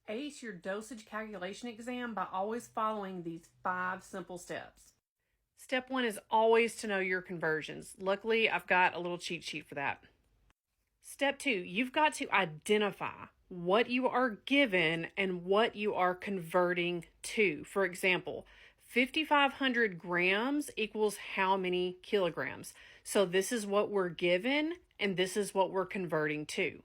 Ace your dosage calculation exam by always following these 5 simple steps. Step 1 is always to know your conversions. Luckily, I've got a little cheat sheet for that. Step 2, you've got to identify what you are given and what you are converting to. For example, 5,500 grams equals how many kilograms? So this is what we're given and this is what we're converting to.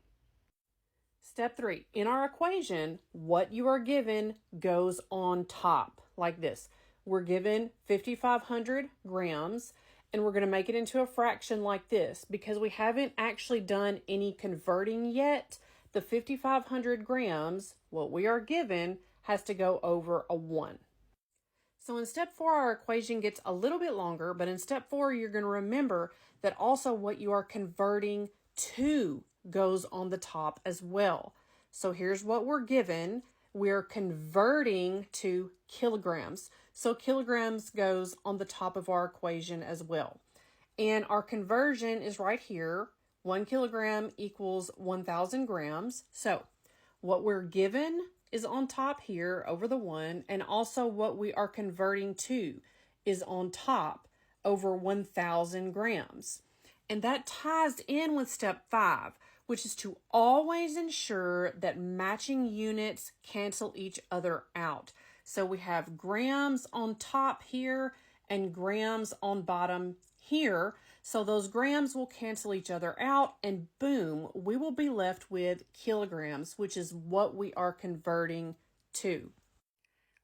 Step 3, in our equation, what you are given goes on top like this. We're given 5,500 grams and we're going to make it into a fraction like this because we haven't actually done any converting yet. The 5,500 grams, what we are given, has to go over a 1. So in step 4, our equation gets a little bit longer, but in step 4, you're going to remember that also what you are converting to goes on the top as well. So here's what we're given. We're converting to kilograms. So kilograms goes on the top of our equation as well. And our conversion is right here. 1 kilogram equals 1,000 grams. So what we're given is on top here over the 1, and also what we are converting to is on top over 1,000 grams. And that ties in with step 5, which is to always ensure that matching units cancel each other out. So we have grams on top here and grams on bottom here. So those grams will cancel each other out and boom, we will be left with kilograms, which is what we are converting to.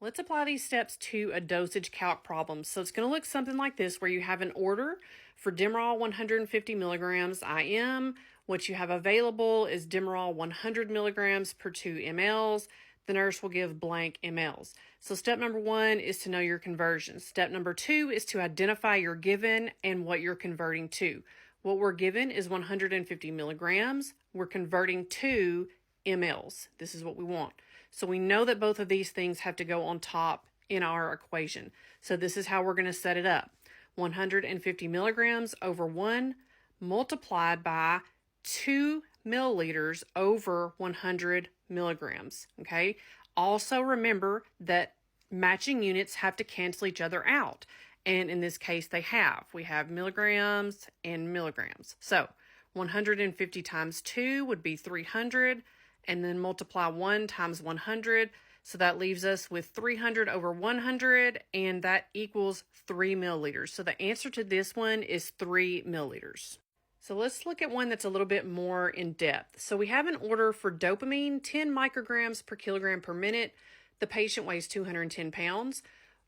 Let's apply these steps to a dosage calc problem. So it's going to look something like this, where you have an order for Demerol 150 milligrams IM. What you have available is Demerol 100 milligrams per 2 mLs. The nurse will give blank mLs. So step number 1 is to know your conversions. Step number 2 is to identify your given and what you're converting to. What we're given is 150 milligrams. We're converting to mLs. This is what we want. So we know that both of these things have to go on top in our equation. So this is how we're going to set it up. 150 milligrams over 1 multiplied by 2 milliliters over 100 milligrams. Okay. Also remember that matching units have to cancel each other out. And in this case, they have. We have milligrams and milligrams. So 150 times 2 would be 300. And then multiply 1 times 100. So that leaves us with 300 over 100, and that equals 3 milliliters. So the answer to this one is 3 milliliters. So let's look at one that's a little bit more in depth. So we have an order for dopamine, 10 micrograms per kilogram per minute. The patient weighs 210 pounds.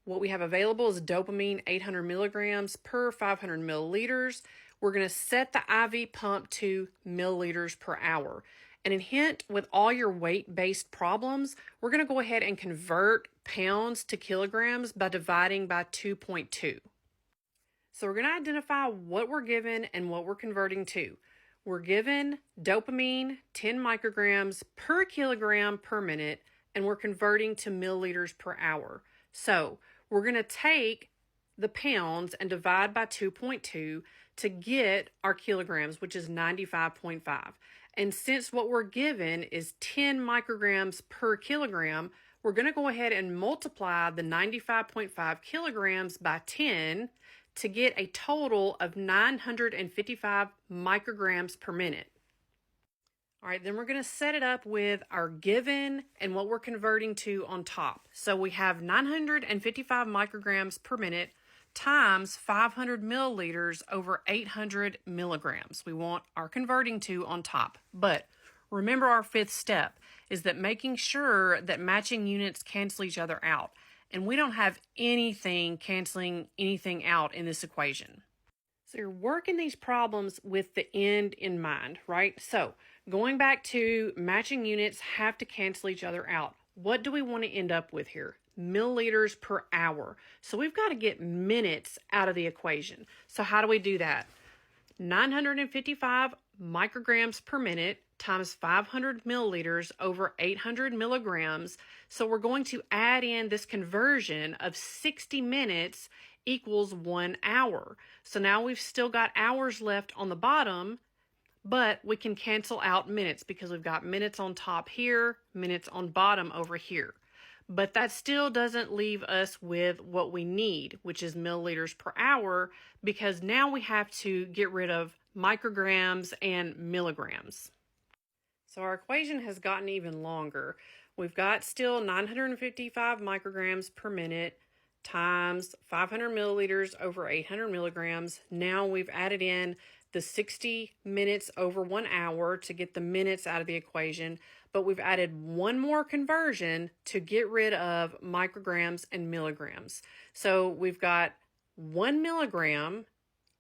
What we have available is dopamine, 800 milligrams per 500 milliliters. We're going to set the IV pump to milliliters per hour. And a hint, with all your weight-based problems, we're going to go ahead and convert pounds to kilograms by dividing by 2.2. So we're going to identify what we're given and what we're converting to. We're given dopamine, 10 micrograms per kilogram per minute, and we're converting to milliliters per hour. So we're going to take the pounds and divide by 2.2 to get our kilograms, which is 95.5. And since what we're given is 10 micrograms per kilogram, we're going to go ahead and multiply the 95.5 kilograms by 10 to get a total of 955 micrograms per minute. All right, then we're going to set it up with our given and what we're converting to on top. So we have 955 micrograms per minute times 500 milliliters over 800 milligrams. We want our converting to on top. But remember, our 5th step is that making sure that matching units cancel each other out. And we don't have anything canceling anything out in this equation. So you're working these problems with the end in mind, right? So going back to matching units have to cancel each other out. What do we want to end up with here? Milliliters per hour. So we've got to get minutes out of the equation. So how do we do that? 955 micrograms per minute times 500 milliliters over 800 milligrams. So we're going to add in this conversion of 60 minutes equals 1 hour. So now we've still got hours left on the bottom, but we can cancel out minutes because we've got minutes on top here, minutes on bottom over here. But that still doesn't leave us with what we need, which is milliliters per hour, because now we have to get rid of micrograms and milligrams. So our equation has gotten even longer. We've got still 955 micrograms per minute times 500 milliliters over 800 milligrams. Now we've added in the 60 minutes over 1 hour to get the minutes out of the equation, but we've added one more conversion to get rid of micrograms and milligrams. So we've got 1 milligram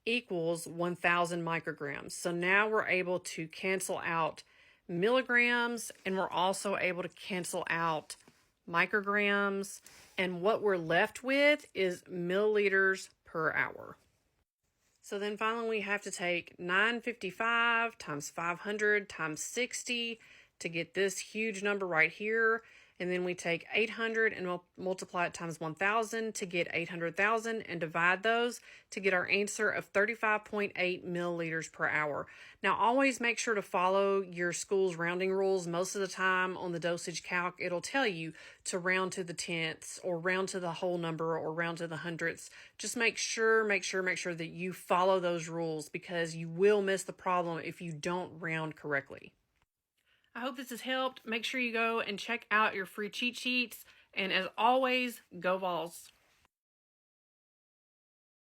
equals 1,000 micrograms. So now we're able to cancel out milligrams, and we're also able to cancel out micrograms, and what we're left with is milliliters per hour. So then finally we have to take 955 times 500 times 60 to get this huge number right here. And then we take 800 and multiply it times 1,000 to get 800,000 and divide those to get our answer of 35.8 milliliters per hour. Now, always make sure to follow your school's rounding rules. Most of the time on the dosage calc, it'll tell you to round to the tenths or round to the whole number or round to the hundredths. Just make sure that you follow those rules, because you will miss the problem if you don't round correctly. I hope this has helped. Make sure you go and check out your free cheat sheets. And as always, go Vols.